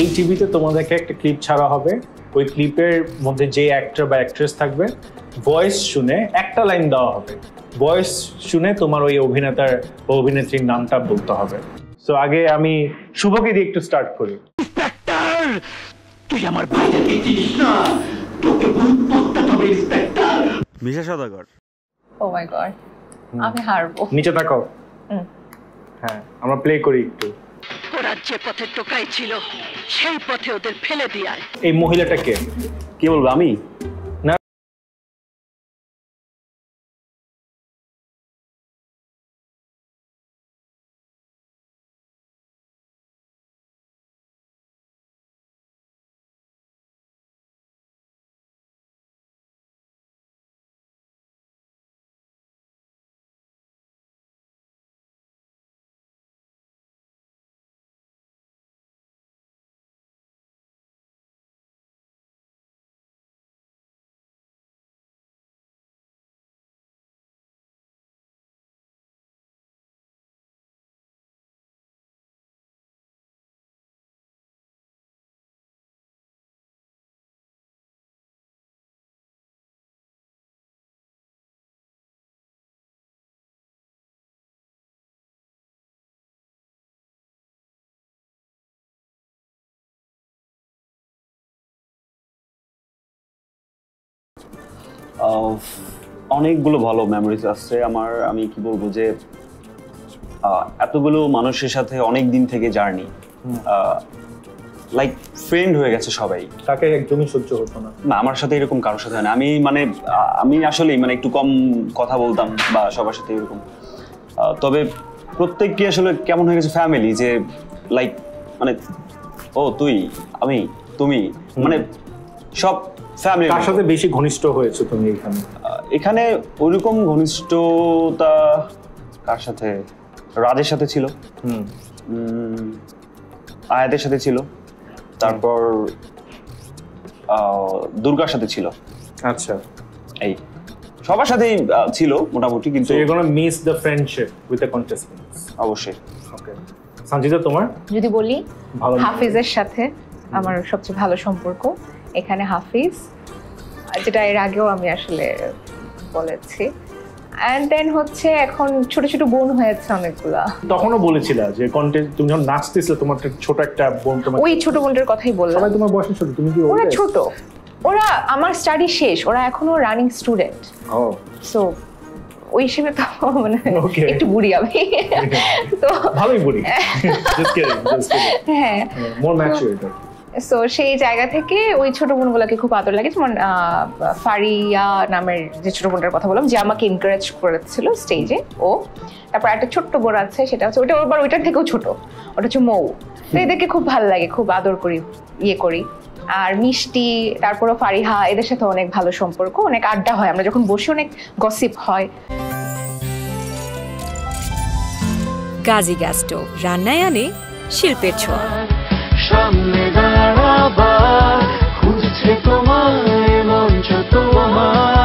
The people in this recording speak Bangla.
এই টিভিতে তোমাদেরকে একটা ক্লিপ ছাড়া হবে, ওই ক্লিপের মধ্যে যে অ্যাক্টর বা অ্যাক্ট্রেস থাকবে ভয়েস শুনে একটা লাইন দেওয়া হবে, ভয়েস শুনে তোমার ওই অভিনেতার বা অভিনেত্রীর নামটা বলতে হবে। সো আগে আমি শুভকে দিয়ে একটু স্টার্ট করি। ইন্সপেক্টর, তুই আমার ভাইকে চিনিস না, তোকে ভূত করতে হবে ইন্সপেক্টর। মিশা সওদাগর। ও মাই গড, আমি হারবো। নিচে তাকাও। হ্যাঁ, আমরা প্লে করি একটু। ওরা যে পথে টোকাই ছিল সেই পথে ওদের ফেলে দিয়ে আয়। এই মহিলাটা কে? কি বলবো আমি? না, অনেকগুলো ভালো মেমোরিজ আছে আমার। আমি কি বলবো যে এতগুলো মানুষের সাথে অনেক দিন থেকে জার্নি, লাইক ফ্রেন্ড হয়ে গেছে সবাই। তাকে একদমই সহ্য হতো না। না, আমার সাথে এরকম কারোর সাথে হয় না। আমি আসলেই একটু কম কথা বলতাম বা সবার সাথে এরকম, তবে প্রত্যেককে আসলে কেমন হয়ে গেছে ফ্যামিলি, যে লাইক ও তুই আমি তুমি সব ফ্যামিলি। কার সাথে বেশি ঘনিষ্ঠ হয়েছে তুমি এখানে? এখানে ওইরকম ঘনিষ্ঠতা কার সাথে? রাজের সাথে ছিল, আয়াতের সাথে ছিল, তারপর দুর্গার সাথে ছিল। আচ্ছা, এই সবার সাথেই ছিল মোটামুটি, কিন্তু So you're gonna miss the friendship with the contestants. অবশ্যই। Okay. সঞ্জিতা, তোমার? যদি বলি হাফিজের সাথে আমার সবচেয়ে ভালো সম্পর্ক এখানে। হাফিজ, যেটা এর আগেও আমি আসলে বলেছি। অ্যান্ড দেন হচ্ছে এখন ছোট ছোট বোন হয়েছে অনেকগুলা। তখনও বলেছিলা যে কন্টেস্ট তুমি যখন নাচতেছিলে তোমার ছোট একটা বোন, তোমার ওই ছোট বোনটার কথাই বললাম। সবাই তোমার বয়সে ছোট, তুমি কি? ওরা ছোট, ওরা আমার স্টাডি শেষ, ওরা এখনো রানিং স্টুডেন্ট। ও সো ওই হিসেবে তো মানে একটু বুড়ি আমি, তো ভালোই বুড়ি। হ্যাঁ, মোর ম্যাচিউর। সো সেই জায়গা থেকে ওই ছোট বোনগুলোকে খুব আদর লাগে। যেমন ফারিয়া নামের যে ছোট বোনটার কথা বললাম, যে আমাকে এনকারেজ করেছিল স্টেজে, ও। তারপর একটা ছোট্ট বোন আছে, সেটা হচ্ছে ওটা আবার ওইটার থেকেও ছোট, ওটা হচ্ছে মৌ। তো এদেরকে খুব ভালো লাগে, খুব আদর করি, ইয়ে করি। আর মিষ্টি, তারপরও ফারিহা, এদের সাথে অনেক ভালো সম্পর্ক, অনেক আড্ডা হয়, আমরা যখন বসি অনেক গসিপ হয়। গাজী গ্যাস স্টোভ রান্নায় আনে শিল্পের ছোঁয়া। সামনে দাঁড়াবার খুঁজছে তোমায় মঞ্চ তোমার।